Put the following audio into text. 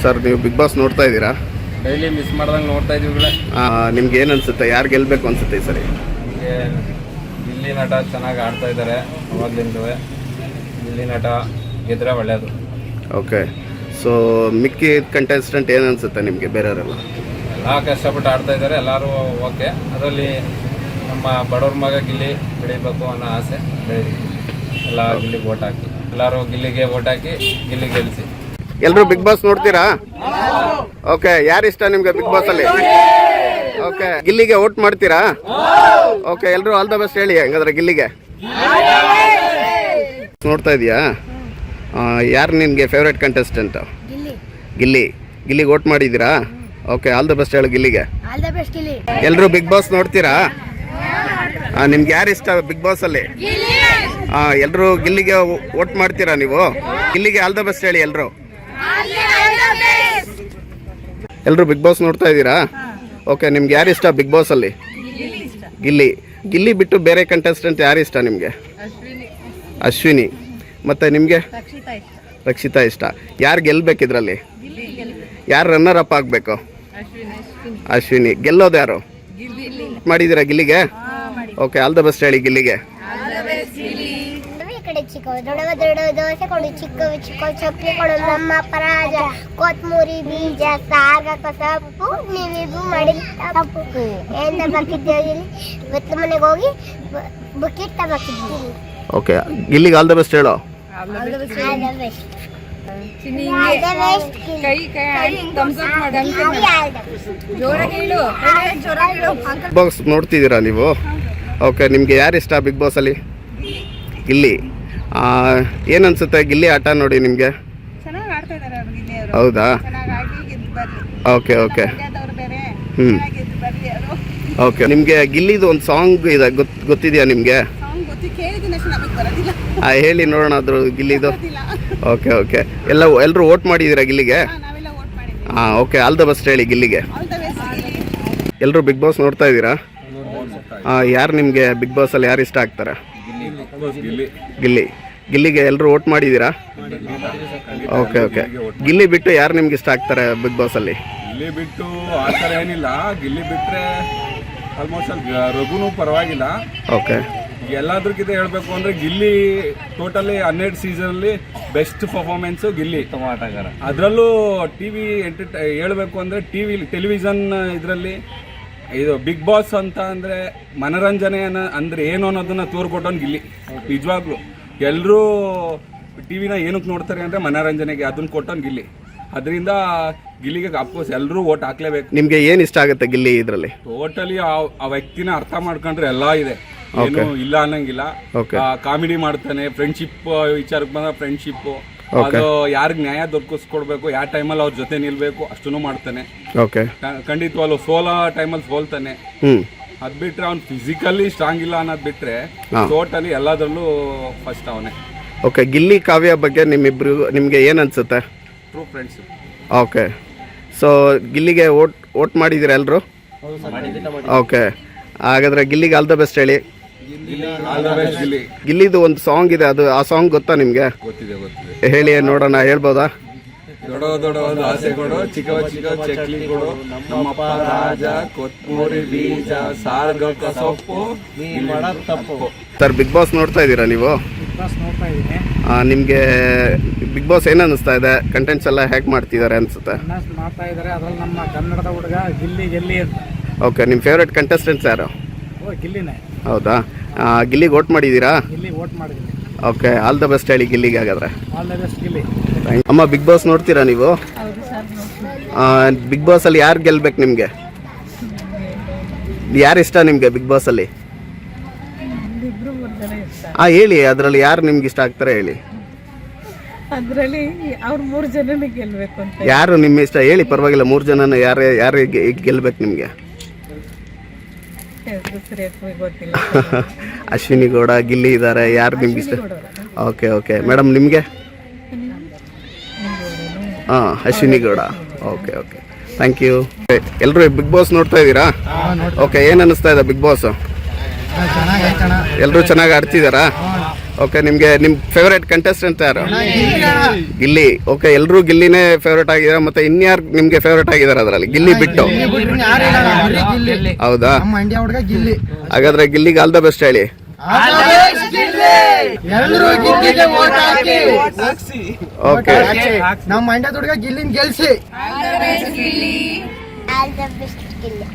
Sir ನೀವು big Boss ನೋಡ್ತಾ ಇದ್ದೀರಾ? ಡೈಲಿ ಮಿಸ್ ಮಾಡ್ದಂಗೆ ನೋಡ್ತಾ ಇದೀವಿ. ನಿಮ್ಗೆ ಏನು ಅನ್ಸುತ್ತೆ, ಯಾರು ಗೆಲ್ಲಬೇಕು ಅನ್ಸುತ್ತೆ ಈ ಸರಿ? ನಮಗೆ ಗಿಲ್ಲಿ ನಟ ಚೆನ್ನಾಗಿ ಆಡ್ತಾ ಇದ್ದಾರೆ. ಅವಾಗಲಿಂದ ಗಿಲ್ಲಿ ನಟ ಗೆದ್ರೆ ಒಳ್ಳೆಯದು. ಓಕೆ, ಸೊ ಮಿಕ್ಕಿ ಕಂಟೆಸ್ಟೆಂಟ್ ಏನು ಅನ್ಸುತ್ತೆ ನಿಮಗೆ? ಬೇರೆಯವರೆಲ್ಲ ಎಲ್ಲ ಕಷ್ಟಪಟ್ಟು ಆಡ್ತಾ ಇದ್ದಾರೆ, ಎಲ್ಲರೂ ಓಕೆ. ಅದರಲ್ಲಿ ನಮ್ಮ ಬಡವ್ರ ಮಗ ಗಿಲ್ಲಿ ಬೆಳಿಬೇಕು ಅನ್ನೋ ಆಸೆ ಬೆಳೀಲಿ. ಎಲ್ಲ ಗಿಲ್ಲಿಗೆ ಓಟ್ ಹಾಕಿ, ಎಲ್ಲರೂ ಗಿಲ್ಲಿಗೆ ಓಟ್ ಹಾಕಿ ಗಿಲ್ಲಿ ಗೆಲ್ಲಿಸಿ. ಎಲ್ಲರೂ ಬಿಗ್ ಬಾಸ್ ನೋಡ್ತೀರಾ? ಓಕೆ, ಯಾರು ಇಷ್ಟ ನಿಮ್ಗೆ ಬಿಗ್ ಬಾಸ್ ಅಲ್ಲಿ? ಓಕೆ, ಗಿಲ್ಲಿಗೆ ವೋಟ್ ಮಾಡ್ತೀರಾ? ಓಕೆ, ಎಲ್ಲರೂ ಆಲ್ ದ ಬೆಸ್ಟ್ ಹೇಳಿ ಹಂಗಾದ್ರೆ ಗಿಲ್ಲಿಗೆ. ನೋಡ್ತಾ ಇದೀಯಾ? ಯಾರು ನಿನ್ಗೆ ಫೇವ್ರೇಟ್ ಕಂಟೆಸ್ಟೆಂಟ್? ಗಿಲ್ಲಿಗೆ ವೋಟ್ ಮಾಡಿದ್ದೀರಾ? ಓಕೆ, ಆಲ್ ದ ಬೆಸ್ಟ್ ಹೇಳು ಗಿಲ್ಲಿಗೆ. ಎಲ್ಲರೂ ಬಿಗ್ ಬಾಸ್ ನೋಡ್ತೀರಾ? ನಿಮ್ಗೆ ಯಾರು ಇಷ್ಟ ಬಿಗ್ ಬಾಸ್ ಅಲ್ಲಿ? ಎಲ್ಲರೂ ಗಿಲ್ಲಿಗೆ ವೋಟ್ ಮಾಡ್ತೀರಾ ನೀವು? ಗಿಲ್ಲಿಗೆ ಆಲ್ ದ ಬೆಸ್ಟ್ ಹೇಳಿ ಎಲ್ಲರೂ. ಎಲ್ಲರೂ ಬಿಗ್ ಬಾಸ್ ನೋಡ್ತಾ ಇದ್ದೀರಾ? ಓಕೆ, ನಿಮ್ಗೆ ಯಾರು ಇಷ್ಟ ಬಿಗ್ ಬಾಸ್ ಅಲ್ಲಿ? ಗಿಲ್ಲಿ ಬಿಟ್ಟು ಬೇರೆ ಕಂಟೆಸ್ಟೆಂಟ್ ಯಾರು ಇಷ್ಟ ನಿಮಗೆ? ಅಶ್ವಿನಿ. ಮತ್ತೆ ನಿಮಗೆ? ರಕ್ಷಿತಾ ಇಷ್ಟ. ಯಾರು ಗೆಲ್ಬೇಕು ಇದರಲ್ಲಿ? ಯಾರು ರನ್ನರ್ ಅಪ್ ಆಗಬೇಕು? ಅಶ್ವಿನಿ. ಗೆಲ್ಲೋದು ಯಾರು ಮಾಡಿದ್ದೀರಾ ಗಿಲ್ಲಿಗೆ? ಓಕೆ, ಆಲ್ ದ ಬೆಸ್ಟ್ ಹೇಳಿ ಗಿಲ್ಲಿಗೆ. ದೊಡ್ಡ ದೋಸೆ ಕೊಡು, ಚಿಕ್ಕ ಚಕ್ಲಿ ಕೊಡು, ನಮ್ಮ ಪರಾಜ ಕೊತ್ಮೂರಿ ಬೀಜ ಸಾಗಕ ಸೊಪ್ಪು ನೀವಿಗೂ ಮಾಡಿದ ತಪ್ಪು ಏನ ಬಾಕಿದ್ದೇವೆ. ಇವತ್ತು ಮನೆಗೆ ಹೋಗಿ ಬುಕ್ಕಿಟ್ ತಗೋತಿದ್ದೀವಿ. ಓಕೆ, ಗಿಲ್ಲಿಗೆ ಆಲ್ ದ ಬೆಸ್ಟ್ ಹೇಳೋ. ಬಿಗ್ ಬಾಸ್ ನೋಡ್ತಿದ್ದೀರಾ ನೀವು? ಓಕೆ, ನಿಮ್ಗೆ ಯಾರು ಇಷ್ಟ ಬಿಗ್ ಬಾಸ್ ಅಲ್ಲಿ? ಗಿಲ್ಲಿ. ಏನನ್ಸುತ್ತೆ ಗಿಲ್ಲಿ ಆಟ ನೋಡಿ ನಿಮಗೆ? ಹೌದಾ? ಓಕೆ ಓಕೆ ಓಕೆ, ನಿಮಗೆ ಗಿಲ್ಲಿದು ಒಂದು ಸಾಂಗ್ ಇದೆ ಗೊತ್ತಿದೆಯಾ ನಿಮಗೆ? ಹೇಳಿ ನೋಡೋಣ ಅದ್ರ ಗಿಲ್ಲಿದು. ಓಕೆ ಓಕೆ, ಎಲ್ಲರೂ ವೋಟ್ ಮಾಡಿದ್ದೀರಾ ಗಿಲ್ಲಿಗೆ? ಓಕೆ, ಆಲ್ ದ ಬೆಸ್ಟ್ ಹೇಳಿ ಗಿಲ್ಲಿಗೆ. ಎಲ್ಲರೂ ಬಿಗ್ ಬಾಸ್ ನೋಡ್ತಾ ಇದ್ದೀರಾ? ಯಾರು ನಿಮಗೆ ಬಿಗ್ ಬಾಸ್ ಅಲ್ಲಿ ಯಾರು ಇಷ್ಟ ಆಗ್ತಾರೆ? ಗಿಲ್ಲಿಗೆ ಎಲ್ಲರೂ ವೋಟ್ ಮಾಡಿದ್ದೀರಾ? ಓಕೆ ಓಕೆ, ಗಿಲ್ಲಿ ಬಿಟ್ಟು ಯಾರು ನಿಮ್ಗೆ ಇಷ್ಟ ಆಗ್ತಾರೆ ಬಿಗ್ ಬಾಸ್ ಅಲ್ಲಿ? ಗಿಲ್ಲಿ ಬಿಟ್ಟು ಆ ಥರ ಏನಿಲ್ಲ. ಗಿಲ್ಲಿ ಬಿಟ್ಟರೆ ಆಲ್ಮೋಸ್ಟ್ ಅಲ್ಲಿ ರಘುನೂ ಪರವಾಗಿಲ್ಲ. ಓಕೆ, ಎಲ್ಲದಕ್ಕಿಂತ ಹೇಳಬೇಕು ಅಂದರೆ ಗಿಲ್ಲಿ ಟೋಟಲಿ 12 ಸೀಸನಲ್ಲಿ ಬೆಸ್ಟ್ ಪರ್ಫಾರ್ಮೆನ್ಸು ಗಿಲ್ಲಿ ಆಟಗಾರ. ಅದರಲ್ಲೂ ಟಿವಿ ಹೇಳಬೇಕು ಅಂದರೆ ಟೆಲಿವಿಷನ್ ಇದರಲ್ಲಿ ಇದು ಬಿಗ್ ಬಾಸ್ ಅಂತ ಅಂದರೆ ಮನೋರಂಜನೆಯನ್ನು ಅಂದರೆ ಏನು ಅನ್ನೋದನ್ನ ತೋರ್ಕೊಟ್ಟೋನು ಗಿಲ್ಲಿ. ನಿಜವಾಗ್ಲೂ ಎಲ್ಲರೂ ಟಿವಿನ ಏನಕ್ಕೆ ನೋಡ್ತಾರೆ ಅಂದರೆ ಮನೋರಂಜನೆಗೆ, ಅದನ್ನ ಕೊಟ್ಟೋನು ಗಿಲ್ಲಿ. ಅದರಿಂದ ಗಿಲ್ಲಿಗೆ ಅಫ್ಕೋರ್ಸ್ ಎಲ್ಲರೂ ವೋಟ್ ಹಾಕ್ಲೇಬೇಕು. ನಿಮಗೆ ಏನು ಇಷ್ಟ ಆಗುತ್ತೆ ಗಿಲ್ಲಿ ಇದರಲ್ಲಿ? ಟೋಟಲಿ ಆ ವ್ಯಕ್ತಿನ ಅರ್ಥ ಮಾಡ್ಕೊಂಡ್ರೆ ಎಲ್ಲ ಇದೆ, ಏನು ಇಲ್ಲ ಅನ್ನಂಗಿಲ್ಲ. ಕಾಮಿಡಿ ಮಾಡ್ತಾನೆ, ಫ್ರೆಂಡ್ಶಿಪ್ ವಿಚಾರಕ್ಕೆ ಬಂದ ಫ್ರೆಂಡ್ಶಿಪ್, ಅದು ಯಾರಿಗೆ ನ್ಯಾಯ ದೊರಕಿಸ್ಕೊಡ್ಬೇಕು, ಯಾವ ಟೈಮಲ್ಲಿ ಅವ್ರ ಜೊತೆ ನಿಲ್ಬೇಕು ಅಷ್ಟನ್ನು ಮಾಡ್ತಾನೆ. ಖಂಡಿತವಾಗ್ಲು ಸೋಲೋ ಟೈಮಲ್ಲಿ ಸೋಲ್ತಾನೆ. ಅದ್ ಬಿಟ್ರೆ ಅವ್ನು ಫಿಸಿಕಲಿ ಸ್ಟ್ರಾಂಗ್ ಇಲ್ಲ ಅನ್ನೋದು ಬಿಟ್ರೆ ಟೋಟಲಿ ಎಲ್ಲದರಲ್ಲೂ ಫಸ್ಟ್ ಅವನೇ. ಓಕೆ, ಗಿಲ್ಲಿ ಕಾವ್ಯ ಬಗ್ಗೆ ನಿಮ್ಗೆ ಏನ್ ಅನ್ಸುತ್ತೆ? True friendship. ಓಕೆ, ಸೊ ಗಿಲ್ಲಿಗೆ ವೋಟ್ ಮಾಡಿದ್ದೀರಾ ಎಲ್ಲರೂ? ಓಕೆ, ಹಾಗಾದ್ರೆ ಗಿಲ್ಲಿಗೆ ಆಲ್ ದ ಬೆಸ್ಟ್ ಹೇಳಿ. ಗಿಲ್ಲಿದು ಒಂದು ಸಾಂಗ್ ಇದೆ, ಅದು ಆ ಸಾಂಗ್ ಗೊತ್ತಾ ನಿಮ್ಗೆ? ಗೊತ್ತಿದೆ. ಹೇಳಿ ನೋಡೋಣ, ಹೇಳ್ಬೋದಾ? ದೊಡ್ಡ ದೊಡ್ಡ ಆಸೆ ಕೊಡು, ಚಿಕ್ಕ ಚಿಕ್ಕ ಚಕ್ಲಿ ಕೊಡು, ನಮ್ಮಪ್ಪ ರಾಜ ಕೊತ್ಮೂರಿ ಬೀಜ ಸಾರ್ಗಕ ಸೊಪ್ಪು ತಪ್ಪು. ಸರ್, ಬಿಗ್ ಬಾಸ್ ನೋಡ್ತಾ ಇದ್ದೀರಾ ನೀವು? ನಿಮಗೆ ಬಿಗ್ ಬಾಸ್ ಏನು ಅನ್ನಿಸ್ತಾ ಇದೆ? ಕಂಟೆಂಟ್ಸ್ ಎಲ್ಲ ಹೇಗೆ ಮಾಡ್ತಿದ್ದಾರೆ ಅನ್ಸುತ್ತೆ? ಮಾಡ್ತಾ ಇದ್ದಾರೆ. ಅದ್ರಲ್ಲಿ ನಮ್ಮ ಕನ್ನಡದ ಹುಡುಗ ಗಿಲ್ಲಿ. ಓಕೆ, ನಿಮ್ಮ ಫೇವ್ರೇಟ್ ಕಂಟೆಸ್ಟೆಂಟ್ಸ್ ಯಾರು? ಗಿಲ್ಲಿನೇ. ಹೌದಾ? ಗಿಲ್ಲಿಗೆ ವೋಟ್ ಮಾಡಿದ್ದೀರಾ? ವೋಟ್ ಮಾಡಿದ್ದೀನಿ. ಓಕೆ, ಆಲ್ ದ ಬೆಸ್ಟ್ ಹೇಳಿ ಗಿಲ್ಲಿಗೆ. ಹಾಗಾದ್ರೆ ಆಲ್ ದ ಬೆಸ್ಟ್ ಗಿಲ್ಲಿ. ಅಮ್ಮ, ಬಿಗ್ ಬಾಸ್ ನೋಡ್ತೀರಾ ನೀವು? ಬಿಗ್ ಬಾಸ್ ಅಲ್ಲಿ ಯಾರು ಗೆಲ್ಬೇಕು ನಿಮಗೆ? ಯಾರು ಇಷ್ಟ ನಿಮಗೆ ಬಿಗ್ ಬಾಸ್ ಅಲ್ಲಿ? ಹೇಳಿ, ಅದರಲ್ಲಿ ಯಾರು ನಿಮ್ಗೆ ಇಷ್ಟ ಆಗ್ತಾರೆ ಹೇಳಿ. ಅದರಲ್ಲಿ ಅವ್ರು 3 ಜನನೇ ಗೆಲ್ಬೇಕು ಅಂತ. ಯಾರು ನಿಮ್ಮ ಇಷ್ಟ ಹೇಳಿ, ಪರವಾಗಿಲ್ಲ. 3 ಜನನ ಯಾರು ಗೆಲ್ಬೇಕು ನಿಮಗೆ? ಅಶ್ವಿನಿ ಗೌಡ, ಗಿಲ್ಲಿ ಇದ್ದಾರೆ. ಯಾರು ನಿಮ್ಗೆ ಇಷ್ಟ? ಓಕೆ ಓಕೆ, ಮೇಡಮ್ ನಿಮಗೆ? Ashwini Gowda. Okay okay, thank you. ಎಲ್ಲರೂ ಬಿಗ್ ಬಾಸ್ ನೋಡ್ತಾ ಇದ್ದೀರಾ? ಓಕೆ, ಏನು ಅನ್ನಿಸ್ತಾ ಇದೆ ಬಿಗ್ ಬಾಸ್? ಎಲ್ಲರೂ ಚೆನ್ನಾಗಿ ಆಡ್ತಿದ್ದಾರಾ? ಓಕೆ, ನಿಮಗೆ ನಿಮ್ಮ ಫೇವ್ರೇಟ್ ಕಂಟೆಸ್ಟೆಂಟ್ ಯಾರು? ಗಿಲ್ಲಿ. ಓಕೆ, ಎಲ್ಲರೂ ಗಿಲ್ಲಿನೇ ಫೇವ್ರೇಟ್ ಆಗಿದ್ದಾರೆ. ಮತ್ತೆ ಇನ್ಯಾರು ನಿಮಗೆ ಫೇವ್ರೇಟ್ ಆಗಿದ್ದಾರೆ ಅದರಲ್ಲಿ ಗಿಲ್ಲಿ ಬಿಟ್ಟು? ಹೌದಾ? ಮಂಡ್ಯ ಹುಡುಗ ಗಿಲ್ಲಿ. ಹಾಗಾದ್ರೆ ಗಿಲ್ಲಿಗೆ ಆಲ್ ದ ಬೆಸ್ಟ್ ಹೇಳಿ. ಓಕೆ, ನಮ್ಮ ಮಂಡ್ಯ ಹುಡುಗ ಗಿಲ್ಲಿನ ಗೆಲ್ಸಿ. All the best Gilli.